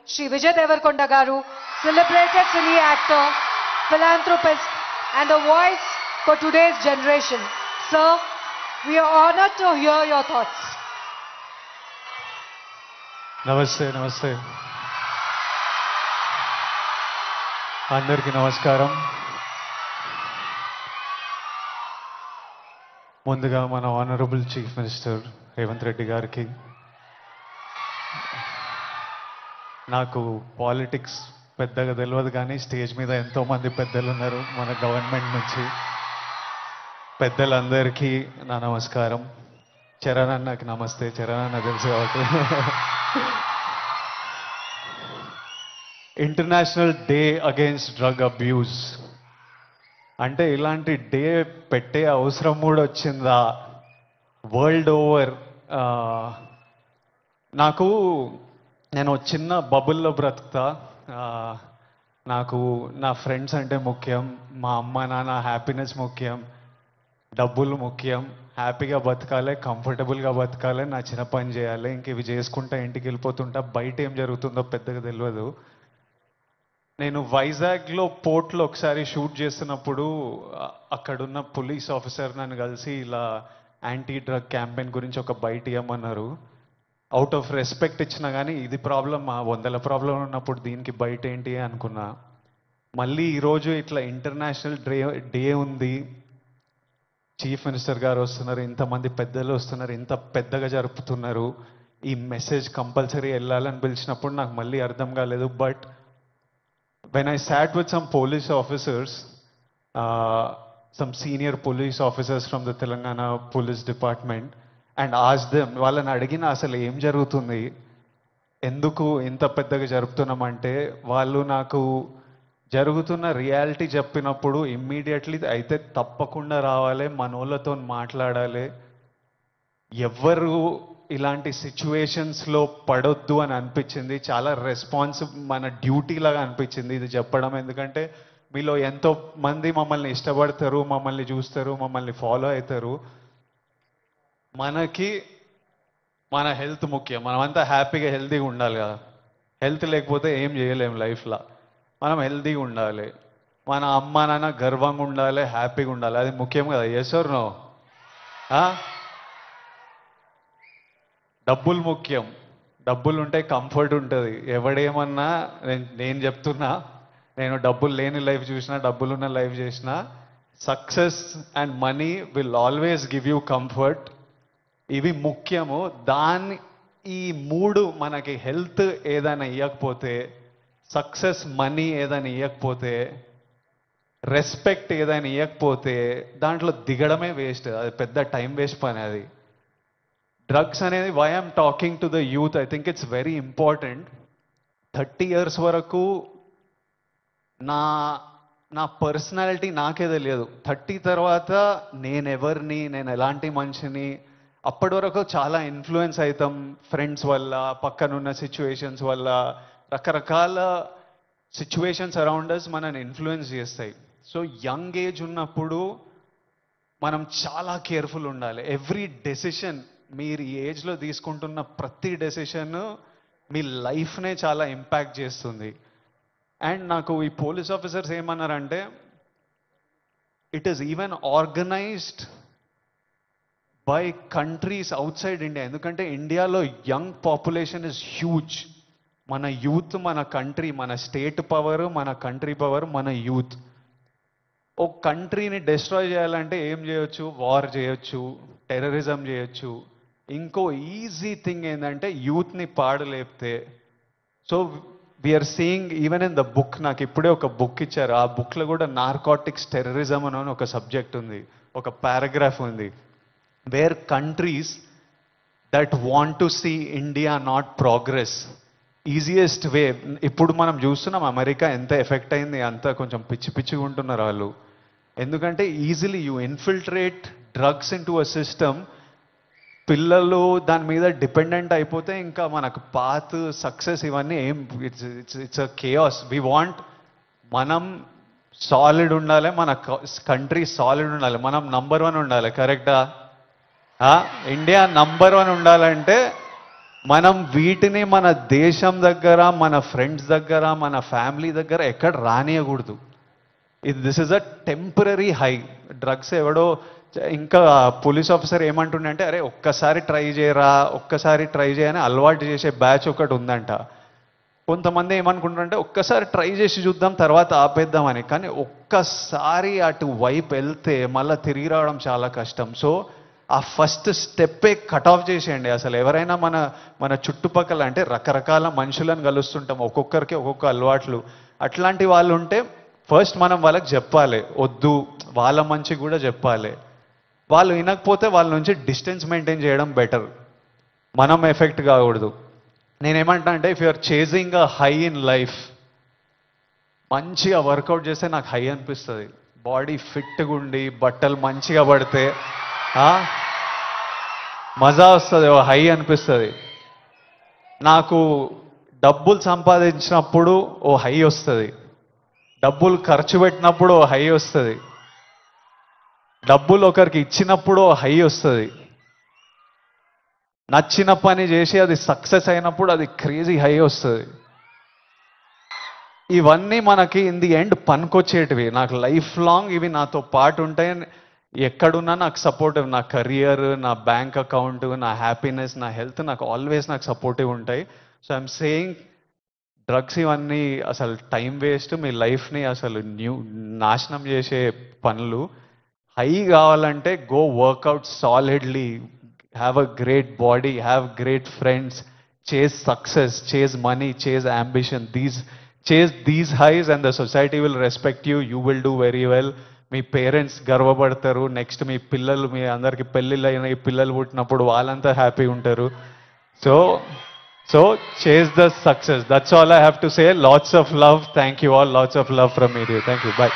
Shri Vijay Deverakonda Garu, celebrated cine actor, philanthropist, and the voice for today's generation. Sir, we are honored to hear your thoughts. నమస్తే నమస్తే అందరికీ నమస్కారం. ముందుగా మన honourable chief minister Revanth Reddy గారికి, నాకు politics పెద్దగా తెలియదు కానీ స్టేజ్ మీద ఎంతోమంది పెద్దలు ఉన్నారు మన గవర్నమెంట్ నుంచి. పెద్దలందరికీ నా నమస్కారం. చరణ్ అన్నకి నమస్తే. చరణ్ అన్న తెలుసు కాబట్టి. International day against drug abuse అంటే ఇలాంటి డే పెట్టే అవసరం కూడా వచ్చిందా వరల్డ్ ఓవర్? నేను చిన్న బబుల్లో బ్రతుకుతా. నాకు నా ఫ్రెండ్స్ అంటే ముఖ్యం, మా అమ్మ నాన్న హ్యాపీనెస్ ముఖ్యం, డబ్బులు ముఖ్యం, హ్యాపీగా బతకాలి, కంఫర్టబుల్గా బతకాలి, నా చిన్న పని చేయాలి, ఇంక ఇవి చేసుకుంటా ఇంటికి వెళ్ళిపోతుంటా. బయట ఏం జరుగుతుందో పెద్దగా తెలియదు. నేను వైజాగ్లో పోర్ట్లో ఒకసారి షూట్ చేస్తున్నప్పుడు అక్కడున్న పోలీస్ ఆఫీసర్ నన్ను కలిసి ఇలా యాంటీ డ్రగ్ క్యాంపెయిన్ గురించి ఒక బయట ఇవ్వమన్నారు. అవుట్ ఆఫ్ రెస్పెక్ట్ ఇచ్చినా కానీ ఇది ప్రాబ్లం, మా 100 ప్రాబ్లం ఉన్నప్పుడు దీనికి బయట ఏంటి అనుకున్నా. మళ్ళీ ఈరోజు ఇట్లా ఇంటర్నేషనల్ డే ఉంది, చీఫ్ మినిస్టర్ గారు వస్తున్నారు, ఇంతమంది పెద్దలు వస్తున్నారు, ఇంత పెద్దగా జరుపుతున్నారు, ఈ మెసేజ్ కంపల్సరీ వెళ్ళాలని పిలిచినప్పుడు నాకు మళ్ళీ అర్థం కాలేదు. But when I sat with some police officers, some senior police officers from the Telangana Police Department, and asked them, వాళ్ళని అడిగిన అసలు ఏం జరుగుతుంది, ఎందుకు ఇంత పెద్దగా జరుపుతున్నామంటే, వాళ్ళు నాకు జరుగుతున్న రియాలిటీ చెప్పినప్పుడు ఇమ్మీడియట్లీ అయితే తప్పకుండా రావాలి, మనోళ్ళతో మాట్లాడాలి, ఎవరు ఇలాంటి సిచ్యువేషన్స్లో పడొద్దు అని అనిపించింది. చాలా మన డ్యూటీ లాగా అనిపించింది ఇది చెప్పడం. ఎందుకంటే మీలో ఎంతో మంది మమ్మల్ని ఇష్టపడతారు, మమ్మల్ని చూస్తారు, మమ్మల్ని ఫాలో అవుతారు. మనకి మన హెల్త్ ముఖ్యం. మనమంతా హ్యాపీగా హెల్తీగా ఉండాలి కదా. హెల్త్ లేకపోతే ఏం చేయలేము లైఫ్లో. మనం హెల్తీగా ఉండాలి, మన అమ్మ నాన్న గర్వంగా ఉండాలి, హ్యాపీగా ఉండాలి, అది ముఖ్యం కదా. Yes or no? డబ్బులు ముఖ్యం. డబ్బులు ఉంటే కంఫర్ట్ ఉంటుంది. ఎవడేమన్నా నేను చెప్తున్నా, నేను డబ్బులు లేని లైఫ్ చూసినా, డబ్బులున్న లైఫ్ చేసినా, success and money will always give you comfort. ఇవి ముఖ్యము. ఈ 3 మనకి హెల్త్ ఏదైనా ఇవ్వకపోతే, సక్సెస్ మనీ ఏదైనా ఇవ్వకపోతే, రెస్పెక్ట్ ఏదైనా ఇవ్వకపోతే దాంట్లో దిగడమే వేస్ట్. అది పెద్ద టైం వేస్ట్ పని. అది డ్రగ్స్ అనేది, why I'm talking to the youth, I think it's very important. 30 years వరకు నా పర్సనాలిటీ నాకే తెలియదు. 30 తర్వాత నేనెవరిని, నేను ఎలాంటి మనిషిని, అప్పటి వరకు చాలా ఇన్ఫ్లుయెన్స్ అవుతాం ఫ్రెండ్స్ వల్ల, పక్కనున్న సిచ్యువేషన్స్ వల్ల. రకరకాల సిచ్యువేషన్స్ అరౌండ్ అస్ మనని ఇన్ఫ్లుయెన్స్ చేస్తాయి. సో యంగ్ ఏజ్ ఉన్నప్పుడు మనం చాలా కేర్ఫుల్ ఉండాలి. ఎవ్రీ డెసిషన్, మీరు ఈ ఏజ్లో తీసుకుంటున్న ప్రతి డెసిషన్ మీ లైఫ్నే చాలా ఇంపాక్ట్ చేస్తుంది. అండ్ నాకు ఈ పోలీస్ ఆఫీసర్స్ ఏమన్నారంటే, it is even organised by countries out side India. ఎందుకంటే ఇండియాలో యంగ్ పాపులేషన్ ఇస్ హ్యూజ్. మన యూత్, మన కంట్రీ, మన స్టేట్ పవర్, మన కంట్రీ పవర్, మన యూత్. ఒక కంట్రీని డిస్ట్రాయ్ చేయాలంటే ఏం చేయొచ్చు? వార్ చేయొచ్చు, టెర్రరిజం చేయొచ్చు. ఇంకో ఈజీ థింగ్ ఏంటంటే యూత్ని పాడలేపితే. So we are seeing even in the book, నాకు ఇప్పుడే ఒక బుక్ ఇచ్చారు, ఆ బుక్లో కూడా నార్కోటిక్స్ టెర్రరిజం అని ఒక సబ్జెక్ట్ ఉంది, ఒక పారాగ్రాఫ్ ఉంది. Where countries that want to see India not progress, easiest way. ఇప్పుడు మనం చూస్తున్నాం అమెరికా ఎంత ఎఫెక్ట్ అయింది, అంతా కొంచెం పిచ్చిగా ఉంటున్నారు వాళ్ళు. ఎందుకంటే easily you infiltrate drugs in to a system. పిల్లలు దాని మీద డిపెండెంట్ అయిపోతే ఇంకా మనకు పాత్, సక్సెస్ ఇవన్నీ ఏం, it's a chaos. We want, మనం సాలిడ్ ఉండాలి, మన కంట్రీ సాలిడ్ ఉండాలి, మనం నంబర్ 1 ఉండాలి. కరెక్టా? ఇండియా నంబర్ 1 ఉండాలంటే మనం వీటిని మన దేశం దగ్గర, మన ఫ్రెండ్స్ దగ్గర, మన ఫ్యామిలీ దగ్గర ఎక్కడ రానియకూడదు. This is a temporary high. Drugs ఎవడో ఇంకా పోలీస్ ఆఫీసర్ ఏమంటుండే అంటే, అరే ఒక్కసారి ట్రై చేయరా, ఒక్కసారి ట్రై చేయని అలవాటు చేసే బ్యాచ్ ఒకటి ఉందంట. కొంతమంది ఏమనుకుంటారంటే ఒక్కసారి ట్రై చేసి చూద్దాం తర్వాత ఆపేద్దామని. కానీ ఒక్కసారి అటు వైపు వెళ్తే మళ్ళీ తిరిగి రావడం చాలా కష్టం. సో ఆ ఫస్ట్ స్టెప్పే కట్ ఆఫ్ చేసేయండి. అసలు ఎవరైనా మన చుట్టుపక్కల అంటే రకరకాల మనుషులను కలుస్తుంటాం, ఒక్కొక్కరికి ఒక్కొక్క అలవాట్లు. అట్లాంటి వాళ్ళు ఉంటే ఫస్ట్ మనం వాళ్ళకి చెప్పాలి, వద్దు, వాళ్ళ మంచి కూడా చెప్పాలి. వాళ్ళు వినకపోతే వాళ్ళ నుంచి డిస్టెన్స్ మెయింటైన్ చేయడం బెటర్, మనం ఎఫెక్ట్ కాకూడదు. నేనేమంటా అంటే, if you're chasing a high in life, మంచిగా వర్కౌట్ చేస్తే నాకు హై అనిపిస్తుంది. బాడీ ఫిట్గా ఉండి బట్టలు మంచిగా పడితే మజా వస్తుంది, హై అనిపిస్తుంది. నాకు డబ్బులు సంపాదించినప్పుడు ఓ హై వస్తుంది, డబ్బులు ఖర్చు పెట్టినప్పుడు ఓ హై వస్తుంది, డబ్బులు ఒకరికి ఇచ్చినప్పుడు ఓ హై వస్తుంది, నచ్చిన పని చేసి అది సక్సెస్ అయినప్పుడు అది క్రేజీ హై వస్తుంది. ఇవన్నీ మనకి ఇన్ ది ఎండ్ పనికొచ్చేటివి. నాకు లైఫ్ లాంగ్ ఇవి నాతో పాటు ఉంటాయి. ఎక్కడున్నా నాకు సపోర్టివ్, నా కెరియర్, నా బ్యాంక్ అకౌంట్, నా హ్యాపీనెస్, నా హెల్త్ నాకు ఆల్వేస్ నాకు సపోర్టివ్ ఉంటాయి. సో ఐఎమ్ సేయింగ్, డ్రగ్స్ ఇవన్నీ అసలు టైం వేస్ట్, మీ లైఫ్ని అసలు నాశనం చేసే పనులు. హై కావాలంటే go work out solidly, have a great body, have great friends, chase success, chase money, chase ambition. Chase these highs and the society will respect you. You will do very well. మీ parents గర్వపడతారు. Next మీ పిల్లలు, మీ అందరికి పెళ్ళిళ్ళు అయిన ఈ పిల్లలు పుట్టినప్పుడు వాళ్ళంతా హ్యాపీ ఉంటారు. So chase the success. That's all I have to say. Lots of love. Thank you all. Lots of love from me. Thank you. Bye.